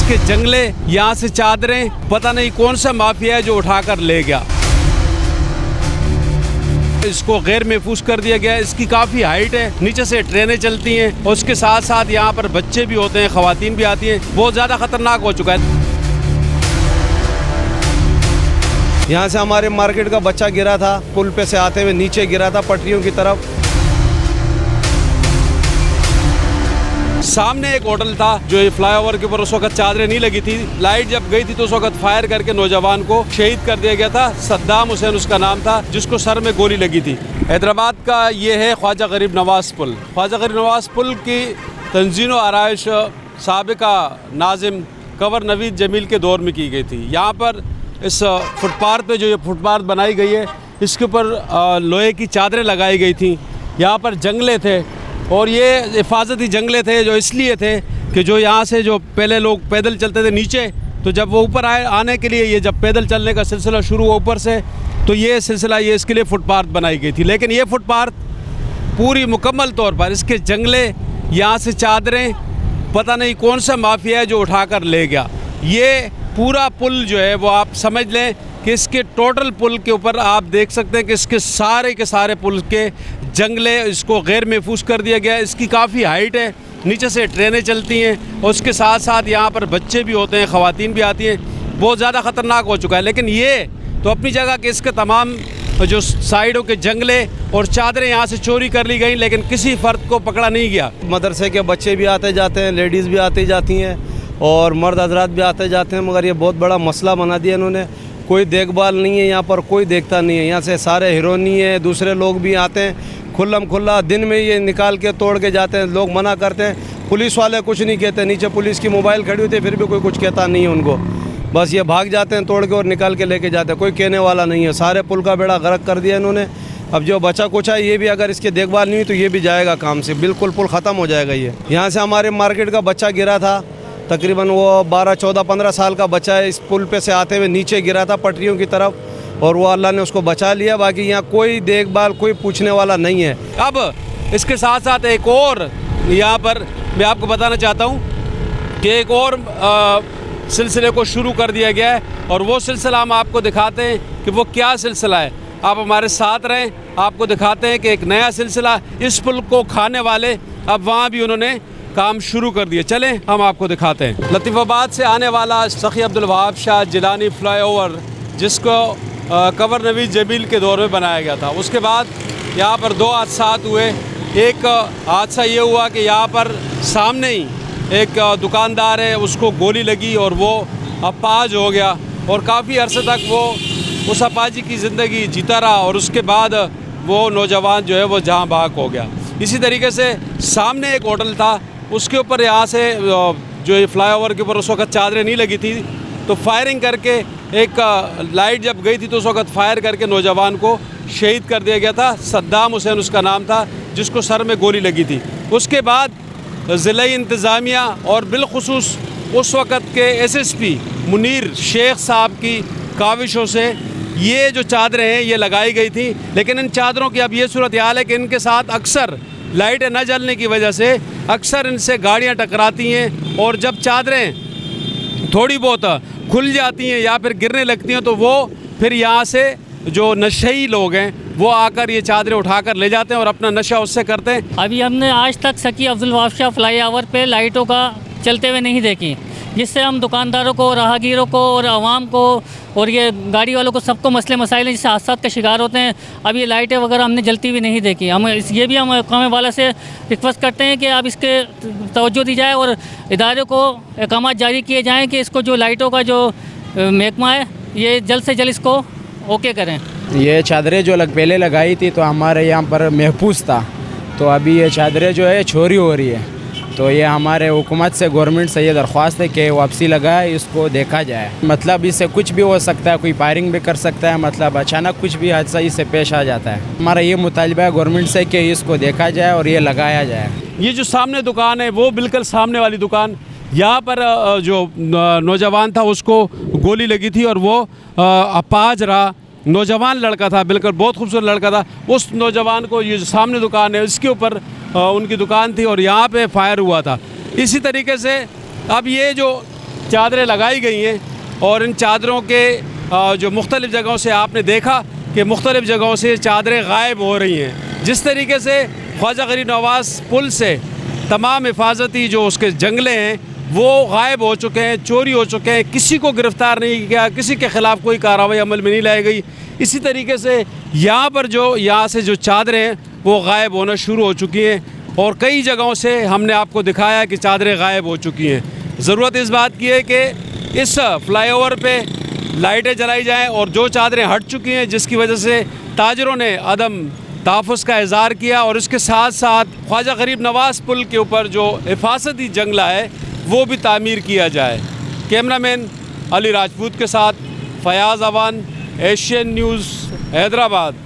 इसके जंगले, यहाँ से चादरें, पता नहीं कौन सा माफिया है जो उठाकर ले गया। इसको गैर महफूज कर दिया गया। इसकी काफ़ी हाइट है, नीचे से ट्रेनें चलती हैं और उसके साथ साथ यहाँ पर बच्चे भी होते हैं, ख़वातीन भी आती हैं। बहुत ज़्यादा ख़तरनाक हो चुका है। यहाँ से हमारे मार्केट का बच्चा गिरा था, पुल पे से आते हुए नीचे गिरा था पटरियों की तरफ। सामने एक होटल था जो ये फ्लाईओवर के ऊपर उस वक्त चादरें नहीं लगी थी। लाइट जब गई थी तो उस वक्त फायर करके नौजवान को शहीद कर दिया गया था। सद्दाम हुसैन उसका नाम था, जिसको सर में गोली लगी थी। हैदराबाद का ये है ख्वाजा गरीब नवाज पुल। ख्वाजा गरीब नवाज पुल की तंजीम व आराइश साबिका नाजिम कंवर नवीद जमील के दौर में की गई थी। यहाँ पर इस फुटपाथ पे जो ये फुटपाथ बनाई गई है, इसके ऊपर लोहे की चादरें लगाई गई थी। यहाँ पर जंगले थे और ये हिफाजती जंगले थे जो इसलिए थे कि जो यहाँ से जो पहले लोग पैदल चलते थे नीचे, तो जब वो ऊपर आने के लिए, ये जब पैदल चलने का सिलसिला शुरू हुआ ऊपर से, तो ये सिलसिला ये इसके लिए फुटपाथ बनाई गई थी। लेकिन ये फुटपाथ पूरी मुकम्मल तौर पर, इसके जंगले, यहाँ से चादरें, पता नहीं कौन सा माफिया है जो उठाकर ले गया। ये पूरा पुल जो है वो आप समझ लें कि इसके टोटल पुल के ऊपर आप देख सकते हैं कि इसके सारे पुल के जंगले, इसको गैर महफूज कर दिया गया। इसकी काफ़ी हाइट है, नीचे से ट्रेनें चलती हैं और उसके साथ साथ यहाँ पर बच्चे भी होते हैं, ख़वातीन भी आती हैं। बहुत ज़्यादा ख़तरनाक हो चुका है। लेकिन ये तो अपनी जगह कि इसके तमाम जो साइडों के जंगले और चादरें यहाँ से चोरी कर ली गई, लेकिन किसी फ़र्द को पकड़ा नहीं गया। मदरसे के बच्चे भी आते जाते हैं, लेडीज़ भी आती जाती हैं और मर्द हजरात भी आते जाते हैं, मगर ये बहुत बड़ा मसला बना दिया इन्होंने। कोई देखभाल नहीं है यहाँ पर, कोई देखता नहीं है। यहाँ से सारे हिरोनी है, दूसरे लोग भी आते हैं, खुल्लम खुल्ला दिन में ये निकाल के तोड़ के जाते हैं। लोग मना करते हैं, पुलिस वाले कुछ नहीं कहते। नीचे पुलिस की मोबाइल खड़ी होती है, फिर भी कोई कुछ कहता नहीं है उनको। बस ये भाग जाते हैं तोड़ के और निकाल के लेके जाते हैं, कोई कहने वाला नहीं है। सारे पुल का बेड़ा गर्क कर दिया इन्होंने। अब जो बचा कुछ है, ये भी अगर इसकी देखभाल नहीं हुई तो ये भी जाएगा काम से, बिल्कुल पुल ख़त्म हो जाएगा ये। यहाँ से हमारे मार्केट का बच्चा गिरा था, तकरीबन वो 12, 14, 15 साल का बच्चा है। इस पुल पे से आते हुए नीचे गिरा था पटरियों की तरफ और वो अल्लाह ने उसको बचा लिया। बाकी यहाँ कोई देखभाल, कोई पूछने वाला नहीं है। अब इसके साथ साथ एक और यहाँ पर मैं आपको बताना चाहता हूँ कि एक और सिलसिले को शुरू कर दिया गया है और वो सिलसिला हम आपको दिखाते हैं कि वो क्या सिलसिला है। आप हमारे साथ रहें, आपको दिखाते हैं कि एक नया सिलसिला, इस पुल को खाने वाले अब वहाँ भी उन्होंने काम शुरू कर दिए। चलें हम आपको दिखाते हैं। लतीफ़ाबाद से आने वाला सखी अब्दुल वहाब शाह जिलानी फ्लाईओवर, जिसको कंवर नवीद जमील के दौर में बनाया गया था, उसके बाद यहाँ पर 2 हादसात हुए। एक हादसा ये हुआ कि यहाँ पर सामने ही एक दुकानदार है, उसको गोली लगी और वो अपाज हो गया और काफ़ी अरसे तक वो उस अपाजी की ज़िंदगी जीता रहा और उसके बाद वो नौजवान जो है वो जहाँ बहक हो गया। इसी तरीके से सामने एक होटल था, उसके ऊपर यहाँ से जो ये फ्लाईओवर के ऊपर उस वक्त चादरें नहीं लगी थी, तो फायरिंग करके एक लाइट जब गई थी तो उस वक्त फायर करके नौजवान को शहीद कर दिया गया था। सद्दाम हुसैन उसका नाम था, जिसको सर में गोली लगी थी। उसके बाद ज़िला इंतज़ामिया और बिलखुसूस उस वक़्त के SSP मुनीर शेख साहब की काविशों से ये जो चादरें हैं ये लगाई गई थी। लेकिन इन चादरों की अब ये सूरत हाल है कि इनके साथ अक्सर लाइटें न जलने की वजह से अक्सर इनसे गाड़ियाँ टकराती हैं और जब चादरें थोड़ी बहुत खुल जाती हैं या फिर गिरने लगती हैं तो वो फिर यहाँ से जो नशई लोग हैं वो आकर ये चादरें उठाकर ले जाते हैं और अपना नशा उससे करते हैं। अभी हमने आज तक सखी अब्दुल वहाब शाह फ्लाईओवर पे लाइटों का चलते हुए नहीं देखी, जिससे हम दुकानदारों को, राहगीरों को और आवाम को और ये गाड़ी वालों को सबको मसले मसाइल हैं जिससे हादसा का शिकार होते हैं। अब ये लाइटें वगैरह हमने जलती हुई नहीं देखी। हम ये भी हम काम वाला से रिक्वेस्ट करते हैं कि अब इसके तवज्जो दी जाए और इदारे को अहकाम जारी किए जाएँ कि इसको जो लाइटों का जो महकमा है ये जल्द से जल्द इसको ओके करें। ये चादरें जो पहले लगाई थी तो हमारे यहाँ पर महफूज था, तो अभी ये चादरें जो है चोरी हो रही है। तो ये हमारे हुकूमत से, गवर्नमेंट से ये दरख्वास्त है कि वापसी लगाए, इसको देखा जाए। मतलब इससे कुछ भी हो सकता है, कोई फायरिंग भी कर सकता है, मतलब अचानक कुछ भी हादसा इससे पेश आ जाता है। हमारा ये मुतालबा है गवर्नमेंट से कि इसको देखा जाए और ये लगाया जाए। ये जो सामने दुकान है वो बिल्कुल सामने वाली दुकान, यहाँ पर जो नौजवान था उसको गोली लगी थी और वो अपाज रहा। नौजवान लड़का था, बिल्कुल बहुत खूबसूरत लड़का था। उस नौजवान को, ये जो सामने दुकान है इसके ऊपर उनकी दुकान थी और यहाँ पे फायर हुआ था। इसी तरीके से अब ये जो चादरें लगाई गई हैं और इन चादरों के जो मुख्तलिफ़ जगहों से आपने देखा कि मुख्तलिफ़ जगहों से चादरें गायब हो रही हैं। जिस तरीके से ख्वाजा गरीब नवाज़ पुल से तमाम हिफाजती जो उसके जंगले हैं वो गायब हो चुके हैं, चोरी हो चुके हैं, किसी को गिरफ़्तार नहीं किया, किसी के ख़िलाफ़ कोई कार्रवाई अमल में नहीं लाई गई। इसी तरीके से यहाँ पर यहाँ से जो चादरें हैं वो गायब होना शुरू हो चुकी हैं और कई जगहों से हमने आपको दिखाया कि चादरें गायब हो चुकी हैं। ज़रूरत इस बात की है कि इस फ्लाईओवर पे लाइटें जलाई जाएँ और जो चादरें हट चुकी हैं जिसकी वजह से ताजरों ने अदम तहफ़्फ़ुज़ का इज़हार किया और इसके साथ साथ ख्वाजा गरीब नवाज़ पुल के ऊपर जो हिफाजती जंगला है वो भी तामीर किया जाए। कैमरामैन अली राजपूत के साथ फ़याज़ अवान, एशियन न्यूज़, हैदराबाद।